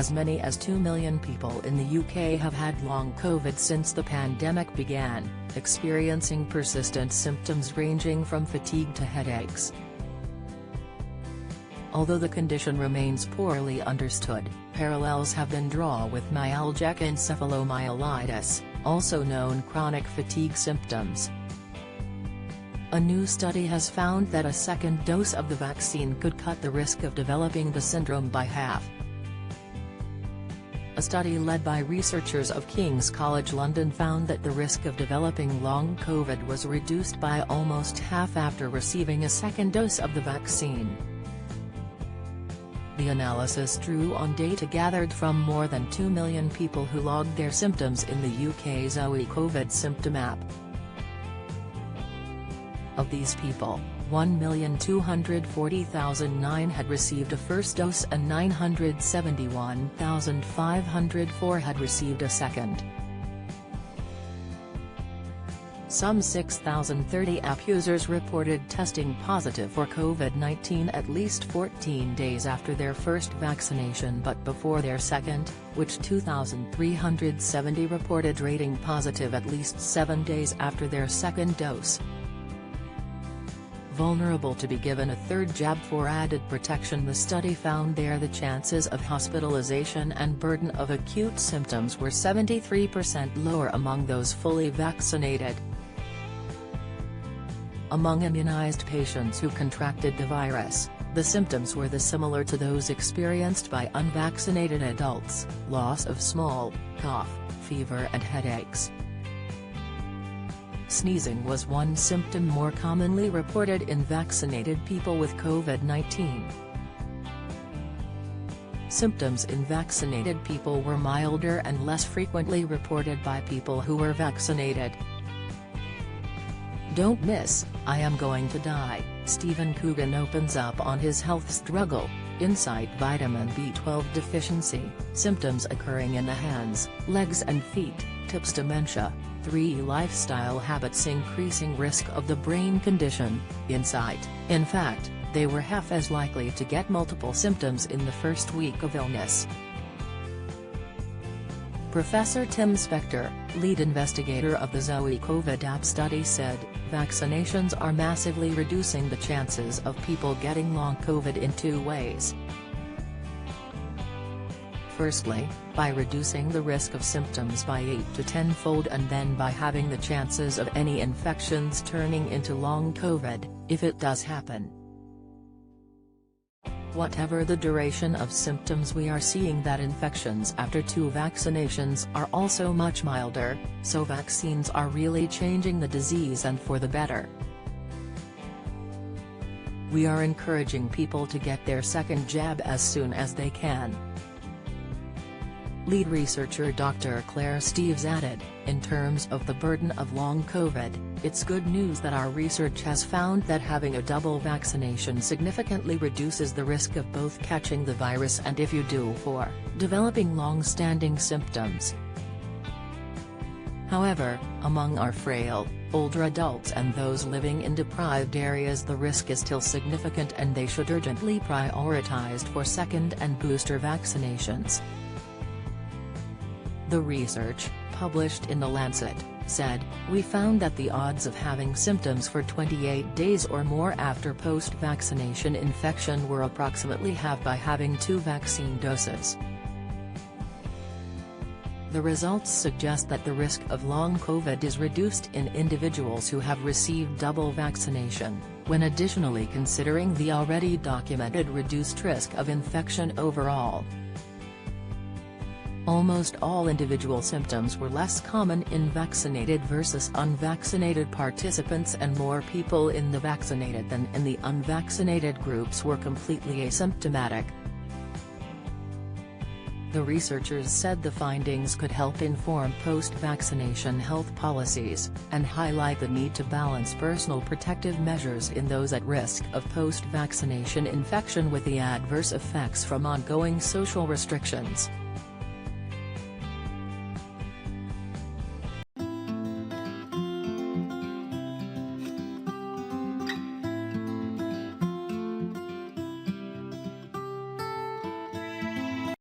as many as 2 million people in the UK have had long COVID since the pandemic began, experiencing persistent symptoms ranging from fatigue to headaches. Although the condition remains poorly understood, parallels have been drawn with myalgic encephalomyelitis, also known chronic fatigue symptoms. A new study has found that a second dose of the vaccine could cut the risk of developing the syndrome by half. A study led by researchers of King's College London found that the risk of developing long COVID was reduced by almost half after receiving a second dose of the vaccine. The analysis drew on data gathered from more than 2 million people who logged their symptoms in the UK's Zoe COVID symptom app. Of these people, 1,240,009 had received a first dose and 971,504 had received a second. Some 6,030 app users reported testing positive for COVID-19 at least 14 days after their first vaccination but before their second, which 2,370 reported rating positive at least 7 days after their second dose. Vulnerable to be given a third jab for added protection. The study found the chances of hospitalization and burden of acute symptoms were 73% lower among those fully vaccinated. Among immunized patients who contracted the virus, the symptoms were similar to those experienced by unvaccinated adults: loss of smell, cough, fever and headaches. Sneezing was one symptom more commonly reported in vaccinated people with COVID-19. Symptoms in vaccinated people were milder and less frequently reported by people who were vaccinated. Don't miss, I am going to die, Stephen Coogan opens up on his health struggle, insight: vitamin B12 deficiency, symptoms occurring in the hands, legs and feet, tips: dementia, 3 lifestyle habits increasing risk of the brain condition, insight: in fact, they were half as likely to get multiple symptoms in the first week of illness. Professor Tim Spector, lead investigator of the Zoe COVID app study said, vaccinations are massively reducing the chances of people getting long COVID in 2 ways. Firstly, by reducing the risk of symptoms by 8 to 10-fold, and then by having the chances of any infections turning into long COVID, if it does happen. Whatever the duration of symptoms, we are seeing that infections after 2 vaccinations are also much milder, so vaccines are really changing the disease and for the better. We are encouraging people to get their second jab as soon as they can. Lead researcher Dr. Claire Steeves added, in terms of the burden of long COVID, it's good news that our research has found that having a double vaccination significantly reduces the risk of both catching the virus and, if you do, for developing long-standing symptoms. However, among our frail, older adults and those living in deprived areas, the risk is still significant and they should urgently prioritized for second and booster vaccinations. The research, published in The Lancet, said, we found that the odds of having symptoms for 28 days or more after post-vaccination infection were approximately halved by having 2 vaccine doses. The results suggest that the risk of long COVID is reduced in individuals who have received double vaccination, when additionally considering the already documented reduced risk of infection overall. Almost all individual symptoms were less common in vaccinated versus unvaccinated participants, and more people in the vaccinated than in the unvaccinated groups were completely asymptomatic. The researchers said the findings could help inform post-vaccination health policies, and highlight the need to balance personal protective measures in those at risk of post-vaccination infection with the adverse effects from ongoing social restrictions.